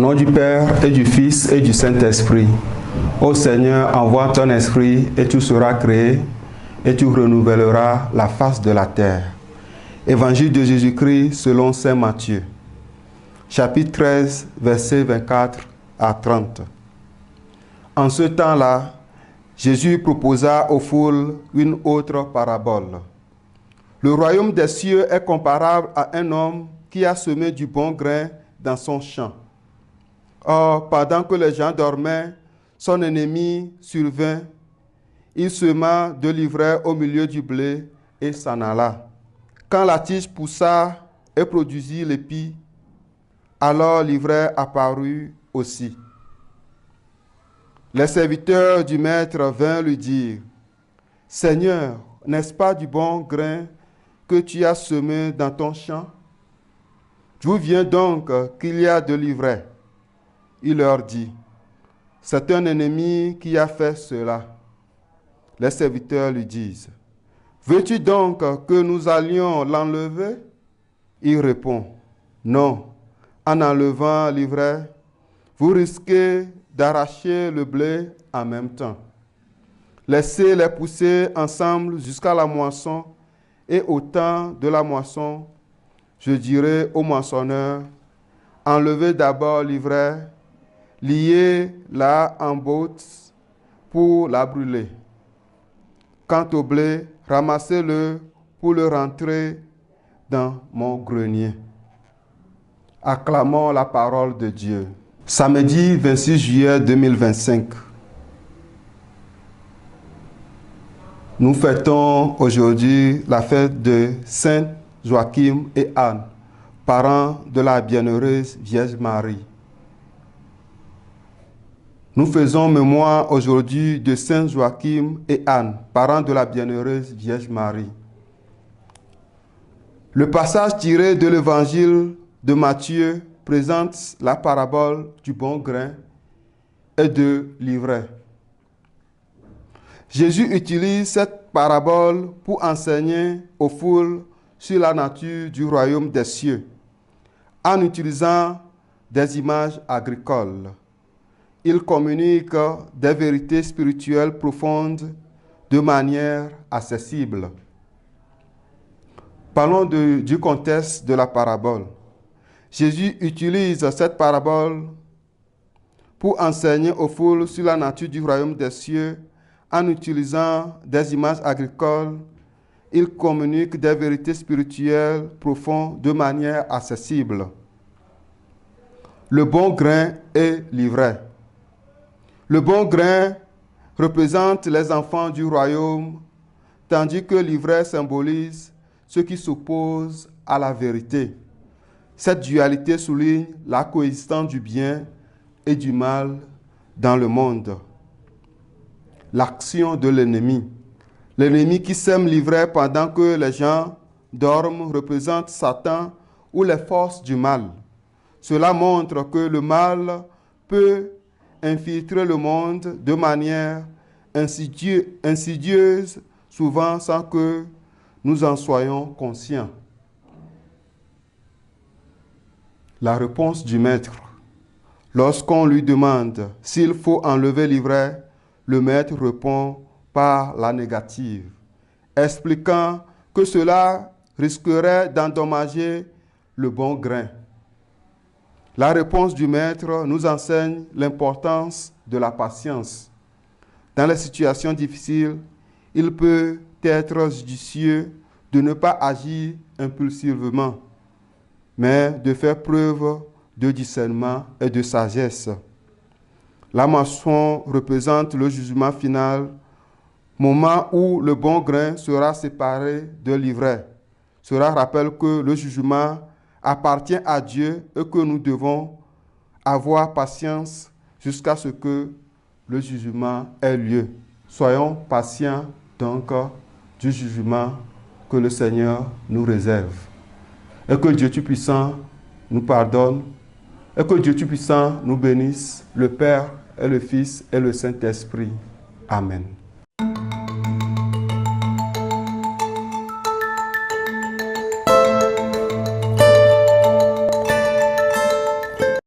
nom du Père et du Fils et du Saint-Esprit. Ô Seigneur, envoie ton esprit et tout sera créé et tu renouvelleras la face de la terre. Évangile de Jésus-Christ selon saint Matthieu. Chapitre 13, versets 24 à 30. En ce temps-là, Jésus proposa aux foules une autre parabole. Le royaume des cieux est comparable à un homme qui a semé du bon grain dans son champ. Or, pendant que les gens dormaient, son ennemi survint. Il sema de l'ivraie au milieu du blé et s'en alla. Quand la tige poussa et produisit l'épi, alors l'ivraie apparut aussi. Les serviteurs du maître vinrent lui dire: « Seigneur, n'est-ce pas du bon grain que tu as semé dans ton champ? D'où vient donc qu'il y a de l'ivraie? » Il leur dit: « C'est un ennemi qui a fait cela. » Les serviteurs lui disent: « Veux-tu donc que nous allions l'enlever? » Il répond: « Non, en enlevant l'ivraie, vous risquez d'arracher le blé en même temps. Laissez-les pousser ensemble jusqu'à la moisson, et au temps de la moisson, je dirai au moissonneur: enlevez d'abord l'ivraie, liez-la en bottes pour la brûler. Quant au blé, ramassez-le pour le rentrer dans mon grenier. » Acclamons la parole de Dieu. Samedi 26 juillet 2025. Nous fêtons aujourd'hui la fête de Saint Joachim et Anne, parents de la bienheureuse Vierge Marie. Nous faisons mémoire aujourd'hui de Saint Joachim et Anne, parents de la bienheureuse Vierge Marie. Le passage tiré de l'évangile de Matthieu présente la parabole du bon grain et de l'ivraie. Jésus utilise cette parabole pour enseigner aux foules sur la nature du royaume des cieux, en utilisant des images agricoles. Il communique des vérités spirituelles profondes de manière accessible. Parlons du contexte de la parabole. Jésus utilise cette parabole pour enseigner aux foules sur la nature du royaume des cieux en utilisant des images agricoles. Il communique des vérités spirituelles profondes de manière accessible. Le bon grain et l'ivraie. Le bon grain représente les enfants du royaume, tandis que l'ivraie symbolise ceux qui s'opposent à la vérité. Cette dualité souligne la coexistence du bien et du mal dans le monde. L'action de l'ennemi. L'ennemi qui sème l'ivraie pendant que les gens dorment représente Satan ou les forces du mal. Cela montre que le mal peut infiltrer le monde de manière insidieuse, souvent sans que nous en soyons conscients. La réponse du maître. Lorsqu'on lui demande s'il faut enlever l'ivraie, le maître répond par la négative, expliquant que cela risquerait d'endommager le bon grain. La réponse du maître nous enseigne l'importance de la patience. Dans les situations difficiles, il peut être judicieux de ne pas agir impulsivement, mais de faire preuve de discernement et de sagesse. La moisson représente le jugement final, moment où le bon grain sera séparé de l'ivraie. Cela rappelle que le jugement appartient à Dieu et que nous devons avoir patience jusqu'à ce que le jugement ait lieu. Soyons patients donc du jugement que le Seigneur nous réserve. Et que Dieu Tout-Puissant nous pardonne, et que Dieu Tout-Puissant nous bénisse, le Père et le Fils et le Saint-Esprit. Amen.